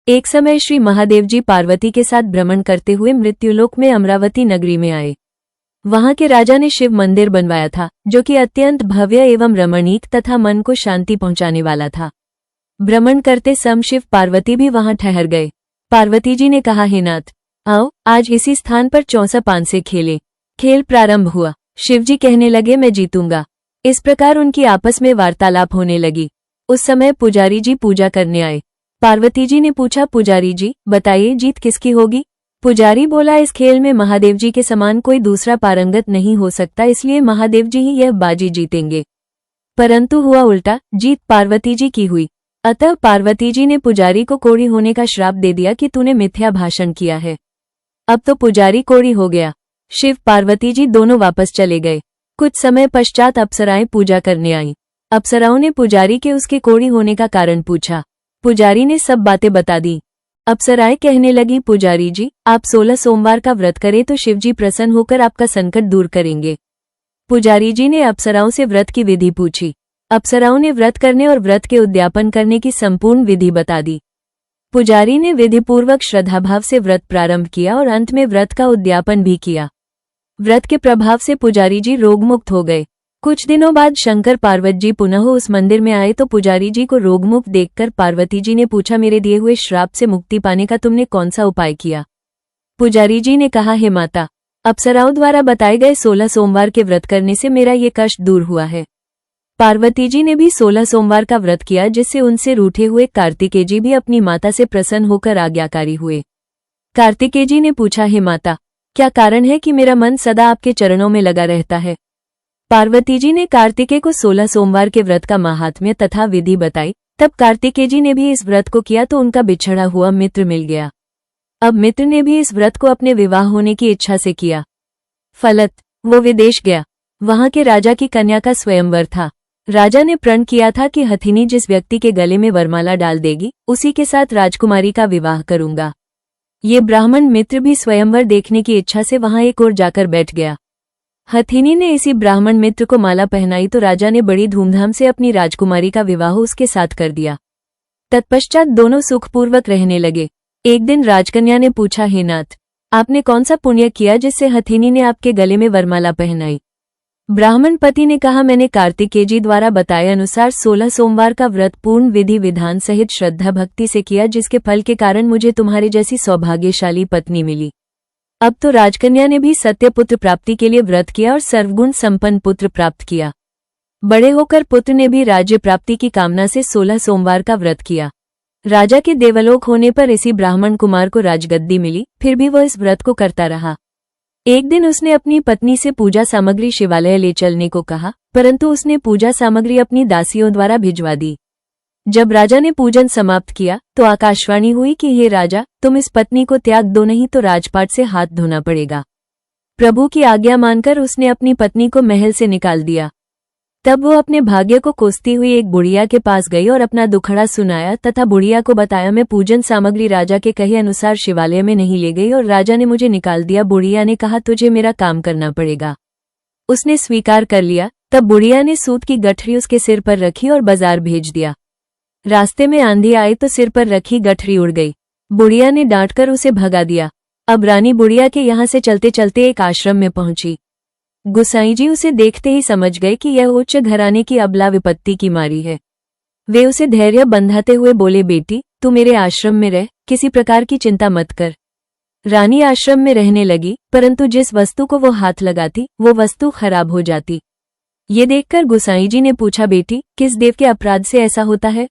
एक समय श्री महादेव जी पार्वती के साथ भ्रमण करते हुए मृत्युलोक में अमरावती नगरी में आए। वहां के राजा ने शिव मंदिर बनवाया था, जो कि अत्यंत भव्य एवं रमणीक तथा मन को शांति पहुंचाने वाला था। भ्रमण करते समय शिव पार्वती भी वहां ठहर गए। पार्वती जी ने कहा, हे नाथ, आओ आज इसी स्थान पर 64 पान से खेले। खेल प्रारंभ हुआ। शिवजी कहने लगे, मैं जीतूंगा। इस प्रकार उनकी आपस में वार्तालाप होने लगी। उस समय पुजारी जी पूजा करने आए। पार्वती जी ने पूछा, पुजारी जी बताइए जीत किसकी होगी? पुजारी बोला, इस खेल में महादेव जी के समान कोई दूसरा पारंगत नहीं हो सकता, इसलिए महादेव जी ही यह बाजी जीतेंगे। परंतु हुआ उल्टा, जीत पार्वती जी की हुई। अतः पार्वती जी ने पुजारी को कोढ़ी होने का श्राप दे दिया कि तूने मिथ्या भाषण किया है। अब तो पुजारी कोढ़ी हो गया। शिव पार्वती जी दोनों वापस चले गए। कुछ समय पश्चात अप्सराएं पूजा करने आईं। अप्सराओं ने पुजारी के उसके कोढ़ी होने का कारण पूछा। पुजारी ने सब बातें बता दी। अप्सराएं कहने लगी, पुजारी जी आप 16 सोमवार का व्रत करें तो शिवजी प्रसन्न होकर आपका संकट दूर करेंगे। पुजारी जी ने अप्सराओं से व्रत की विधि पूछी। अप्सराओं ने व्रत करने और व्रत के उद्यापन करने की संपूर्ण विधि बता दी। पुजारी ने विधिपूर्वक श्रद्धाभाव से व्रत प्रारंभ किया और अंत में व्रत का उद्यापन भी किया। व्रत के प्रभाव से पुजारी जी रोगमुक्त हो गए। कुछ दिनों बाद शंकर पार्वती जी पुनः उस मंदिर में आए तो पुजारी जी को रोगमुक्त देखकर पार्वती जी ने पूछा, मेरे दिए हुए श्राप से मुक्ति पाने का तुमने कौन सा उपाय किया? पुजारी जी ने कहा, हे माता, अप्सराओं द्वारा बताए गए 16 सोमवार के व्रत करने से मेरा ये कष्ट दूर हुआ है। पार्वती जी ने भी 16 सोमवार का व्रत किया, जिससे उनसे रूठे हुए कार्तिकेय जी भी अपनी माता से प्रसन्न होकर आज्ञाकारी हुए। कार्तिकेय जी ने पूछा, हे माता, क्या कारण है कि मेरा मन सदा आपके चरणों में लगा रहता है? पार्वती जी ने कार्तिकेय को 16 सोमवार के व्रत का महात्म्य तथा विधि बताई। तब कार्तिकेय जी ने भी इस व्रत को किया तो उनका बिछड़ा हुआ मित्र मिल गया। अब मित्र ने भी इस व्रत को अपने विवाह होने की इच्छा से किया। फलत वो विदेश गया। वहां के राजा की कन्या का स्वयंवर था। राजा ने प्रण किया था कि हथिनी जिस व्यक्ति के गले में वरमाला डाल देगी, उसी के साथ राजकुमारी का विवाह करूंगा। ये ब्राह्मण मित्र भी स्वयंवर देखने की इच्छा से वहां एक ओर जाकर बैठ गया। हथिनी ने इसी ब्राह्मण मित्र को माला पहनाई तो राजा ने बड़ी धूमधाम से अपनी राजकुमारी का विवाह उसके साथ कर दिया। तत्पश्चात दोनों सुखपूर्वक रहने लगे। एक दिन राजकन्या ने पूछा, हे नाथ, आपने कौन सा पुण्य किया जिससे हथिनी ने आपके गले में वरमाला पहनाई? ब्राह्मण पति ने कहा, मैंने कार्तिकेय जी द्वारा बताए अनुसार 16 सोमवार का व्रत पूर्ण विधि विधान सहित श्रद्धा भक्ति से किया, जिसके फल के कारण मुझे तुम्हारे जैसी सौभाग्यशाली पत्नी मिली। अब तो राजकन्या ने भी सत्य पुत्र प्राप्ति के लिए व्रत किया और सर्वगुण संपन्न पुत्र प्राप्त किया। बड़े होकर पुत्र ने भी राज्य प्राप्ति की कामना से 16 सोमवार का व्रत किया। राजा के देवलोक होने पर इसी ब्राह्मण कुमार को राजगद्दी मिली, फिर भी वह इस व्रत को करता रहा। एक दिन उसने अपनी पत्नी से पूजा सामग्री शिवालय ले चलने को कहा, परंतु उसने पूजा सामग्री अपनी दासियों द्वारा भिजवा दी। जब राजा ने पूजन समाप्त किया तो आकाशवाणी हुई कि हे राजा, तुम इस पत्नी को त्याग दो, नहीं तो राजपाट से हाथ धोना पड़ेगा। प्रभु की आज्ञा मानकर उसने अपनी पत्नी को महल से निकाल दिया। तब वो अपने भाग्य को कोसती हुई एक बुढ़िया के पास गई और अपना दुखड़ा सुनाया तथा बुढ़िया को बताया, मैं पूजन सामग्री राजा के कहे अनुसार शिवालय में नहीं ले गई और राजा ने मुझे निकाल दिया। बुढ़िया ने कहा, तुझे मेरा काम करना पड़ेगा। उसने स्वीकार कर लिया। तब बुढ़िया ने सूत की गठरी उसके सिर पर रखी और बाजार भेज दिया। रास्ते में आंधी आई तो सिर पर रखी गठरी उड़ गई। बुढ़िया ने डांटकर उसे भगा दिया। अब रानी बुढ़िया के यहाँ से चलते चलते एक आश्रम में पहुंची। गुसाई जी उसे देखते ही समझ गए कि यह उच्च घराने की अबला विपत्ति की मारी है। वे उसे धैर्य बंधाते हुए बोले, बेटी तू मेरे आश्रम में रह, किसी प्रकार की चिंता मत कर। रानी आश्रम में रहने लगी, परंतु जिस वस्तु को वो हाथ लगाती वो वस्तु खराब हो जाती। ये देखकर गुसाई जी ने पूछा, बेटी किस देव के अपराध से ऐसा होता है?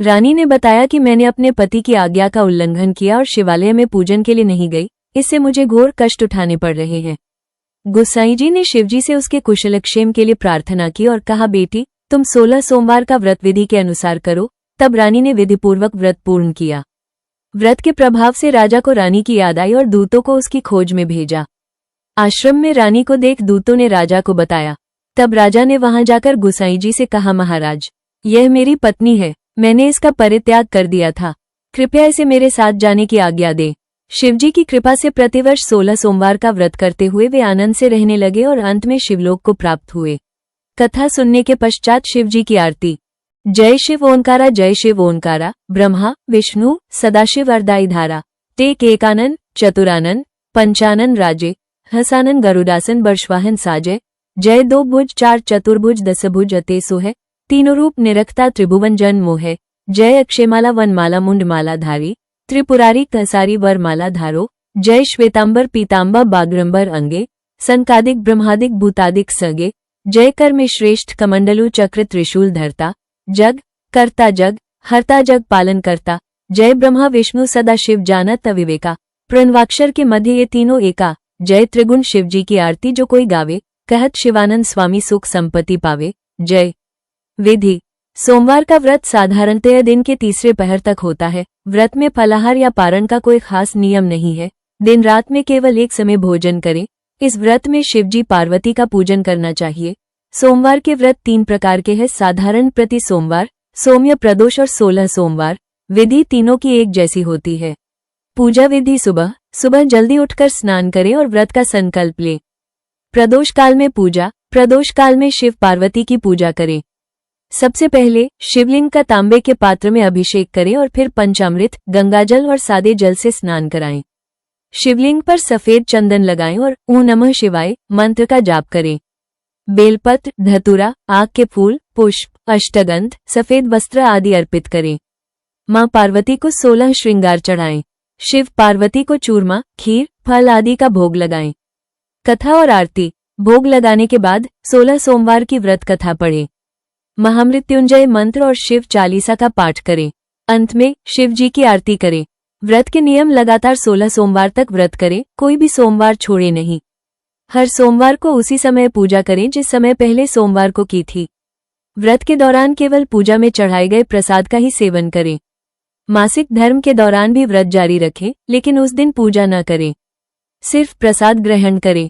रानी ने बताया कि मैंने अपने पति की आज्ञा का उल्लंघन किया और शिवालय में पूजन के लिए नहीं गई, इससे मुझे घोर कष्ट उठाने पड़ रहे हैं। गुसाई जी ने शिवजी से उसके कुशलक्षेम के लिए प्रार्थना की और कहा, बेटी तुम 16 सोमवार का व्रत विधि के अनुसार करो। तब रानी ने विधिपूर्वक व्रत पूर्ण किया। व्रत के प्रभाव से राजा को रानी की याद आई और दूतों को उसकी खोज में भेजा। आश्रम में रानी को देख दूतों ने राजा को बताया। तब राजा ने वहां जाकर गुसाई जी से कहा, महाराज यह मेरी पत्नी है, मैंने इसका परित्याग कर दिया था, कृपया इसे मेरे साथ जाने की आज्ञा दे। शिवजी की कृपा से प्रतिवर्ष 16 सोमवार का व्रत करते हुए वे आनंद से रहने लगे और अंत में शिवलोक को प्राप्त हुए। कथा सुनने के पश्चात शिवजी की आरती। जय शिव ओंकारा, जय शिव ओंकारा। ब्रह्मा विष्णु सदाशिव अर्धाईधारा। टेक एकानन चतुरानन पंचानन राजे। हसानन गरुडासन बर्षवाहन साजे। जय दो भुज चार चतुर्भुज दस भुज अते सोहे। तीनों रूप निरखता त्रिभुवन जन मोहे। जय अक्षयमाला वनमाला मुंडमाला धारी। त्रिपुरारी कसारी वरमाला धारो। जय श्वेतांबर पीतांबर बाग्रंबर अंगे। संकादिक ब्रह्मादिक भूतादिक सगे। जय कर्मे श्रेष्ठ कमंडलु चक्र त्रिशूल धरता। जग करता जग हरता जग पालन करता। जय ब्रह्मा विष्णु सदा शिव जानत अविवेका। प्रणवाक्षर के मध्य ये तीनों एका। जय त्रिगुण शिवजी की आरती जो कोई गावे। कहत शिवानंद स्वामी सुख संपत्ति पावे। जय। विधि। सोमवार का व्रत साधारणतः दिन के तीसरे पहर तक होता है। व्रत में फलाहार या पारण का कोई खास नियम नहीं है। दिन रात में केवल एक समय भोजन करें। इस व्रत में शिवजी पार्वती का पूजन करना चाहिए। सोमवार के व्रत 3 प्रकार के हैं, साधारण प्रति सोमवार, सौम्य प्रदोष और 16 सोमवार। विधि तीनों की एक जैसी होती है। पूजा विधि। सुबह सुबह जल्दी उठकर स्नान करें और व्रत का संकल्प लें। प्रदोष काल में पूजा। प्रदोष काल में शिव पार्वती की पूजा करें। सबसे पहले शिवलिंग का तांबे के पात्र में अभिषेक करें और फिर पंचामृत, गंगाजल और सादे जल से स्नान कराएं। शिवलिंग पर सफेद चंदन लगाएं और ओम नमः शिवाय मंत्र का जाप करें। बेलपत्र, धतूरा, आक के फूल, पुष्प, अष्टगंध, सफेद वस्त्र आदि अर्पित करें। मां पार्वती को 16 श्रृंगार चढ़ाएं। शिव पार्वती को चूरमा, खीर, फल आदि का भोग लगाएं। कथा और आरती। भोग लगाने के बाद 16 सोमवार की व्रत कथा पढ़ें। महामृत्युंजय मंत्र और शिव चालीसा का पाठ करें। अंत में शिव जी की आरती करें। व्रत के नियम। लगातार 16 सोमवार तक व्रत करें, कोई भी सोमवार छोड़े नहीं। हर सोमवार को उसी समय पूजा करें जिस समय पहले सोमवार को की थी। व्रत के दौरान केवल पूजा में चढ़ाए गए प्रसाद का ही सेवन करें। मासिक धर्म के दौरान भी व्रत जारी रखें, लेकिन उस दिन पूजा न करें, सिर्फ प्रसाद ग्रहण करें।